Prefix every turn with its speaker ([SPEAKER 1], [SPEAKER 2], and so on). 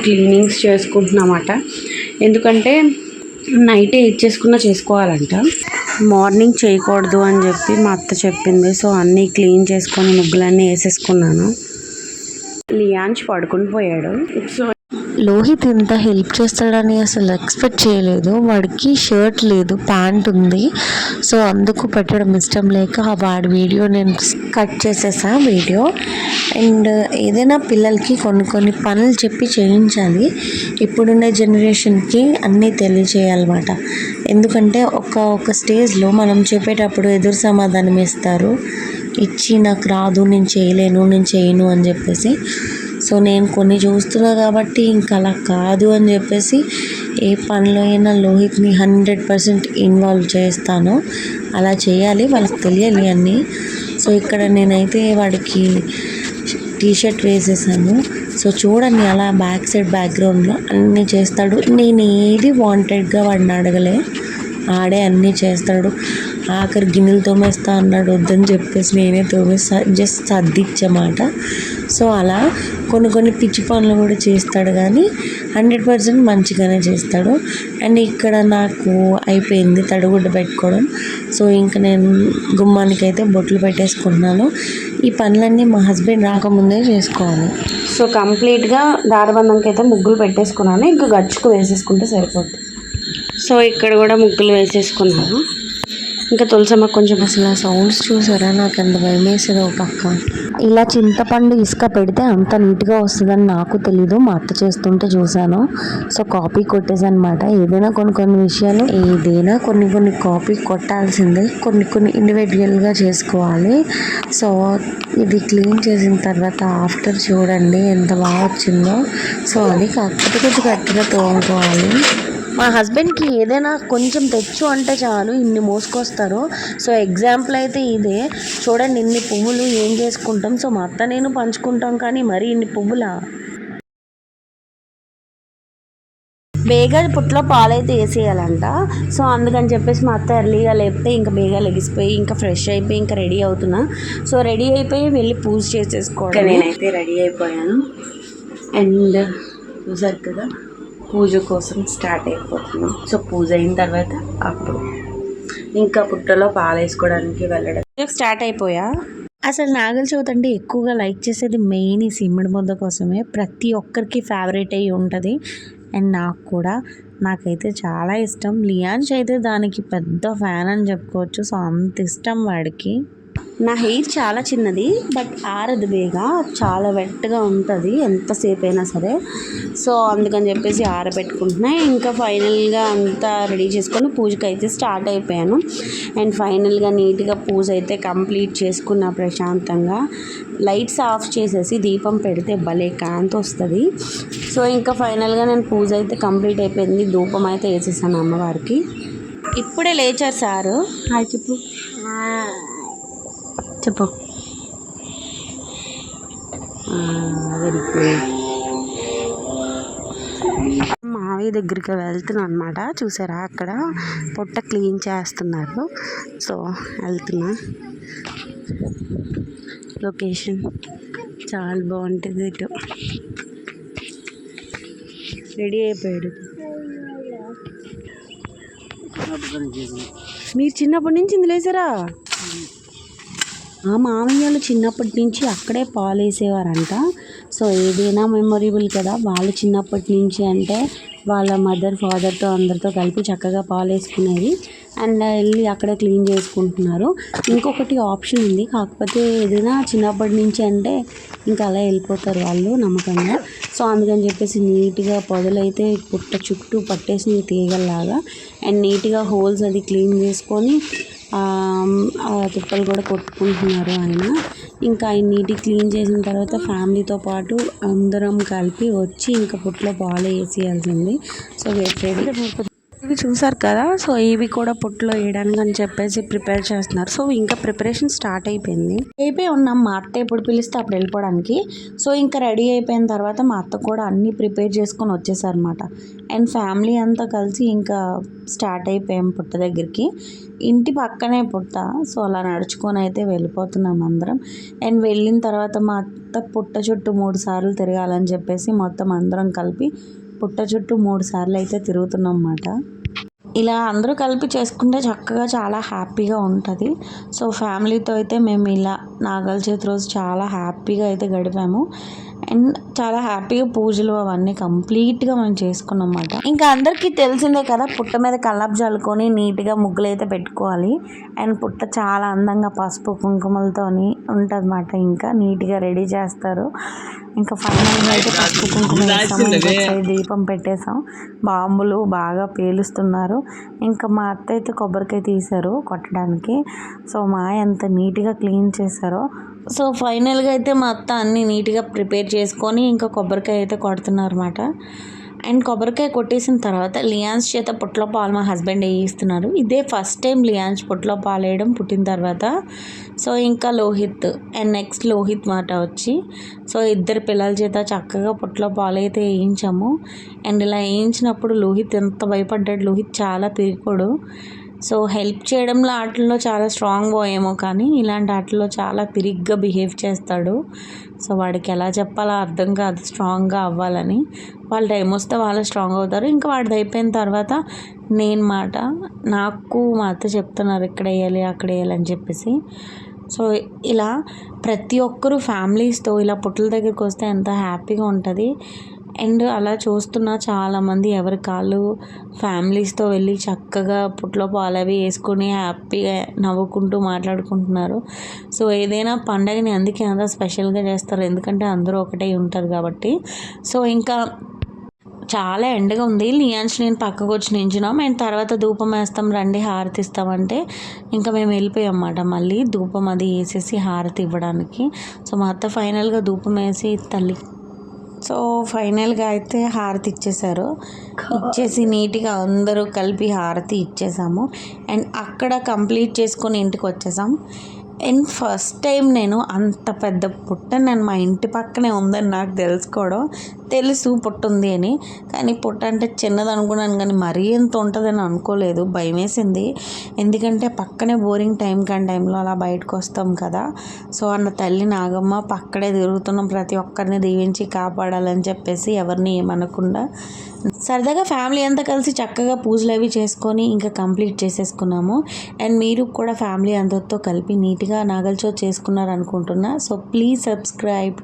[SPEAKER 1] Cleanings చేసుకుంటున్నమాట. ఎందుకంటే నైటే చేసుకోవాలంట, morning చేయకూడదు అని చెప్పి మా అత్త చెప్పింది. సో అన్నీ క్లీన్ చేసుకొని ముగ్గులన్నీ వేసేసుకున్నాను. లియాన్స్ పడుకుని పోయాడు. సో
[SPEAKER 2] లోహిత్ ఇంత హెల్ప్ చేస్తాడని అసలు ఎక్స్పెక్ట్ చేయలేదు. వాడికి షర్ట్ లేదు, ప్యాంట్ ఉంది. సో అందుకు పెట్టడం ఇష్టం లేక వాడి వీడియో నేను కట్ చేసేసా వీడియో. అండ్ ఏదైనా పిల్లలకి కొన్ని పనులు చెప్పి చేయించాలి. ఇప్పుడున్న జనరేషన్కి అన్నీ తెలియచేయాలన్నమాట. ఎందుకంటే ఒక స్టేజ్లో మనం చెప్పేటప్పుడు ఎదురు సమాధానం ఇస్తారు, ఇచ్చి నాకు రాదు, నేను చేయను అని చెప్పేసి. సో నేను కొన్ని చూస్తున్నా కాబట్టి ఇంకా అలా కాదు అని చెప్పేసి ఏ పనిలో అయినా లోహిత్ని 100% ఇన్వాల్వ్ చేస్తాను. అలా చేయాలి, వాళ్ళకి తెలియాలి అన్నీ. సో ఇక్కడ నేనైతే వాడికి టీషర్ట్ వేసేసాను. సో చూడండి అలా బ్యాక్ సైడ్ బ్యాక్గ్రౌండ్లో అన్నీ చేస్తాడు. నేను ఏది వాంటెడ్గా వాడిని అడగలే, ఆడే అన్నీ చేస్తాడు. ఆఖరి గిన్నెలు తోమేస్తా అన్నాడు, వద్దని చెప్పేసి నేనే తోమేస్తా, జస్ట్ సర్దిచ్చమాట. సో అలా కొన్ని పిచ్చి పనులు కూడా చేస్తాడు, కానీ 100% మంచిగానే చేస్తాడు. అండ్ ఇక్కడ నాకు అయిపోయింది తడిగుడ్డ పెట్టుకోవడం. సో ఇంకా నేను గుమ్మానికి అయితే బొట్లు పెట్టేసుకుంటున్నాను. ఈ పనులన్నీ మా హస్బెండ్ రాకముందే చేసుకోవాలి.
[SPEAKER 1] సో కంప్లీట్గా దారబంధంకి అయితే ముగ్గులు పెట్టేసుకున్నాను, ఇంకా గచ్చుకు వేసేసుకుంటే సరిపోతుంది. సో ఇక్కడ కూడా ముగ్గులు వేసేసుకున్నాను. ఇంకా తులసమ్మ కొంచెం
[SPEAKER 2] అసలు ఆ సౌండ్స్ చూసారా, నాకు ఎంత భయం వేసేది. ఒక పక్క ఇలా చింతపండు ఇసుక పెడితే అంత నీట్గా వస్తుందని నాకు తెలీదు, మా అత్త చేస్తుంటే చూసాను. సో కాపీ కొట్టేసనమాట. ఏదైనా కొన్ని విషయాలు కొన్ని కాపీ కొట్టాల్సిందే, కొన్ని ఇండివిజువల్గా చేసుకోవాలి. సో ఇది క్లీన్ చేసిన తర్వాత ఆఫ్టర్ చూడండి ఎంత బాగా వచ్చిందో. సో అది కాకపోతే కొంచెం గట్టిగా తోముకోవాలి. మా హస్బెండ్కి ఏదైనా కొంచెం తెచ్చు అంటే చాలు ఇన్ని మోసుకొస్తారు. సో ఎగ్జాంపుల్ అయితే ఇదే చూడండి, ఇన్ని పువ్వులు ఏం చేసుకుంటాం. సో మా అత్త నేను పంచుకుంటాం, కానీ మరి ఇన్ని పువ్వులా. బేగా పుట్లో పాలైతే వేసేయాలంట. సో అందుకని చెప్పేసి మా అత్త ఎర్లీగా లేపితే ఇంకా బేగా లెగిసిపోయి ఇంకా ఫ్రెష్ అయిపోయి ఇంకా రెడీ అవుతున్నా. సో రెడీ అయిపోయి వెళ్ళి పూజ చేసేసుకోవాలి. నేనైతే రెడీ అయిపోయాను. అండ్ చూసారు కదా, పూజ కోసం స్టార్ట్ అయిపోతున్నాం. సో పూజ అయిన తర్వాత అప్పుడు ఇంకా పుట్టలో పాలు వేసుకోవడానికి వెళ్ళడం స్టార్ట్ అయిపోయా. అసలు నాగల చవితి అంటే ఎక్కువగా లైక్ చేసేది మెయిన్ ఈ సిమ్మిడి ముద్ద కోసమే. ప్రతి ఒక్కరికి ఫేవరెట్ అయ్యి ఉంటుంది. అండ్ నాకైతే చాలా ఇష్టం. లియాన్స్ అయితే దానికి పెద్ద ఫ్యాన్ అని చెప్పుకోవచ్చు. సో అంత ఇష్టం వాడికి.
[SPEAKER 1] నా హెయిర్ చాలా చిన్నది, బట్ ఆరదు బేగా, చాలా వెట్గా ఉంటుంది ఎంతసేపు అయినా సరే. సో అందుకని చెప్పేసి ఆరబెట్టుకుంటున్నా. ఇంకా ఫైనల్గా అంతా రెడీ చేసుకొని పూజకి అయితే స్టార్ట్ అయిపోయాను. అండ్ ఫైనల్గా నీట్గా పూజ అయితే కంప్లీట్ చేసుకున్న ప్రశాంతంగా. లైట్స్ ఆఫ్ చేసేసి దీపం పెడితే భలే కాంతి వస్తుంది. సో ఇంకా ఫైనల్గా నేను పూజ అయితే కంప్లీట్ అయిపోయింది. ధూపం అయితే వేసేసాను అమ్మవారికి. ఇప్పుడే లేచారు సారు. హాయ్ చెప్పు. Very good. మావయ్య దగ్గరికి వెళ్తున్నాను అనమాట. చూసారా అక్కడ పొట్ట క్లీన్ చేస్తున్నారు. సో వెళ్తున్నా. లొకేషన్ చాలా బాగుంటుంది. ఇటు రెడీ అయిపోయాడు. మీరు చిన్నప్పటి నుంచి ఇందులో వేసారా? ఆ మామయ్యలు చిన్నప్పటి నుంచి అక్కడే పాలు వేసేవారంట. సో ఏదైనా మెమొరబుల్ కదా, వాళ్ళు చిన్నప్పటి నుంచి అంటే వాళ్ళ మదర్ ఫాదర్తో అందరితో కలిపి చక్కగా పాలు వేసుకునేది. అండ్ వెళ్ళి అక్కడే క్లీన్ చేసుకుంటున్నారు. ఇంకొకటి ఆప్షన్ ఉంది, కాకపోతే ఏదైనా చిన్నప్పటి నుంచి అంటే ఇంకా అలా వెళ్ళిపోతారు వాళ్ళు నమ్మకంగా. సో అందుకని చెప్పేసి నీట్గా పొదలైతే పుట్ట చుట్టూ పట్టేసి తీగల్లాగా అండ్ నీట్గా హోల్స్ అది క్లీన్ చేసుకొని తుప్పలు కూడా కొట్టుకుంటున్నారు ఆయన. ఇంకా ఆయన నీట్గా క్లీన్ చేసిన తర్వాత ఫ్యామిలీతో పాటు అందరం కలిపి వచ్చి ఇంకా పుట్లో పాలు వేసేయాల్సింది. సో వెయిట్ ఇవి చూసారు కదా, సో ఇవి కూడా పుట్లో వేయడానికి అని చెప్పేసి ప్రిపేర్ చేస్తున్నారు. సో ఇంకా ప్రిపరేషన్ స్టార్ట్ అయిపోయింది. అయిపోయి ఉన్నాం, మా అత్త ఎప్పుడు పిలిస్తే అప్పుడు వెళ్ళిపోవడానికి. సో ఇంకా రెడీ అయిపోయిన తర్వాత మా అత్త కూడా అన్నీ ప్రిపేర్ చేసుకొని వచ్చేసారనమాట. అండ్ ఫ్యామిలీ అంతా కలిసి ఇంకా స్టార్ట్ అయిపోయాం పుట్ట దగ్గరికి. ఇంటి పక్కనే పుట్ట, సో అలా నడుచుకొని అయితే వెళ్ళిపోతున్నాం అందరం. అండ్ వెళ్ళిన తర్వాత మా అత్త పుట్ట చుట్టూ 3 సార్లు తిరగాలని చెప్పేసి మొత్తం అందరం కలిపి పుట్ట చుట్టూ 3 సార్లు అయితే తిరుగుతున్నాం అన్నమాట. ఇలా అందరూ కలిపి చేసుకుంటే చక్కగా చాలా హ్యాపీగా ఉంటుంది. సో ఫ్యామిలీతో అయితే మేము ఇలా నాగల చవితి రోజు చాలా హ్యాపీగా అయితే గడిపాము. అండ్ చాలా హ్యాపీగా పూజలు అవన్నీ కంప్లీట్గా మేము చేసుకున్నాం అన్నమాట. ఇంకా అందరికీ తెలిసిందే కదా, పుట్ట మీద కల్లాపు జల్లుకొని నీట్గా ముగ్గులు అయితే పెట్టుకోవాలి. అండ్ పుట్ట చాలా అందంగా పసుపు కుంకుమలతోని ఉంటుంది అన్నమాట. ఇంకా నీట్గా రెడీ చేస్తారు. ఇంకా ఫైనల్గా అయితే పసుపు కుంకుమ వేసాము, ఇంకొకసారి దీపం పెట్టేసాం. బాంబులు బాగా పేలుస్తున్నారు. ఇంకా మా అత్త అయితే కొబ్బరికాయ తీశారు కొట్టడానికి. సో మా ఎంత నీట్గా క్లీన్ చేశారో. సో ఫైనల్గా అయితే మా అత్త అన్నీ నీట్గా ప్రిపేర్ చేసుకొని ఇంకా కొబ్బరికాయ అయితే కొడుతున్నారు అన్నమాట. అండ్ కొబ్బరికాయ కొట్టేసిన తర్వాత లియాన్స్ చేత పుట్లో పాలు మా హస్బెండ్ వేయిస్తున్నారు. ఇదే ఫస్ట్ టైం లియాన్స్ పుట్లో పాలు వేయడం పుట్టిన తర్వాత. సో ఇంకా లోహిత్ అండ్ నెక్స్ట్ లోహిత్ మాట వచ్చి, సో ఇద్దరు పిల్లల చేత చక్కగా పుట్లో పాలు అయితే వేయించాము. అండ్ ఇలా వేయించినప్పుడు లోహిత్ ఎంత భయపడ్డాడు. లోహిత్ చాలా పిరికోడు. సో హెల్ప్ చేయడంలో ఆటల్లో చాలా స్ట్రాంగ్ ఏమో, కానీ ఇలాంటి ఆటల్లో చాలా పిరిగ్గా బిహేవ్ చేస్తాడు. సో వాడికి ఎలా చెప్పాలో అర్థం కాదు స్ట్రాంగ్గా అవ్వాలని. వాళ్ళ టైం వస్తే వాళ్ళు స్ట్రాంగ్ అవుతారు. ఇంకా వాడిది అయిపోయిన తర్వాత నేను మాట నాకు మా అత్త చెప్తున్నారు ఇక్కడ వేయాలి అక్కడ వేయాలి అని చెప్పేసి. సో ఇలా ప్రతి ఒక్కరూ ఫ్యామిలీస్తో ఇలా పుట్ల దగ్గరికి వస్తే ఎంత హ్యాపీగా ఉంటుంది. అండ్ అలా చూస్తున్న చాలామంది ఎవరి కాళ్ళు ఫ్యామిలీస్తో వెళ్ళి చక్కగా పుట్లో పాలు అవి వేసుకొని హ్యాపీగా నవ్వుకుంటూ మాట్లాడుకుంటున్నారు. సో ఏదైనా పండగని అందుకే అంతా స్పెషల్గా చేస్తారు, ఎందుకంటే అందరూ ఒకటే ఉంటారు కాబట్టి. సో ఇంకా చాలా ఎండగా ఉంది. లియాన్స్ నేను పక్కకు వచ్చి నించున్నాం. అండ్ తర్వాత ధూపం వేస్తాం రండి హారతి ఇస్తామంటే ఇంకా మేము వెళ్ళిపోయాం అన్నమాట. మళ్ళీ ధూపం అది వేసేసి హారతి ఇవ్వడానికి. సో మా అత్త ఫైనల్గా ధూపం వేసి తల్లి సో ఫైనల్గా అయితే హారతి ఇచ్చేసారు. ఇచ్చేసి నీట్గా అందరూ కలిపి హారతి ఇచ్చేసాము. అండ్ అక్కడ కంప్లీట్ చేసుకొని ఇంటికి వచ్చేసాం. అండ్ ఫస్ట్ టైం నేను అంత పెద్ద పుట్ట నేను మా ఇంటి పక్కనే ఉందని నాకు తెలుసు పుట్ట ఉంది అని, కానీ పుట్ట అంటే చిన్నది అనుకున్నాను, కానీ మరీ ఎంత ఉంటుందని అనుకోలేదు. భయం వేసింది, ఎందుకంటే పక్కనే బోరింగ్ టైంలో అలా బయటకు వస్తాం కదా. సో అన్న తల్లి నాగమ్మ పక్కనే తిరుగుతున్నాం, ప్రతి ఒక్కరిని దీవించి కాపాడాలని చెప్పేసి ఎవరిని ఏమనకుండా సరదాగా ఫ్యామిలీ అంతా కలిసి చక్కగా పూజలు అవి చేసుకొని ఇంకా కంప్లీట్ చేసేసుకున్నాము. అండ్ మీరు కూడా ఫ్యామిలీ అందరితో కలిపి నీట్గా నాగల చవితి చేసుకున్నారు అనుకుంటున్నా. So please subscribe.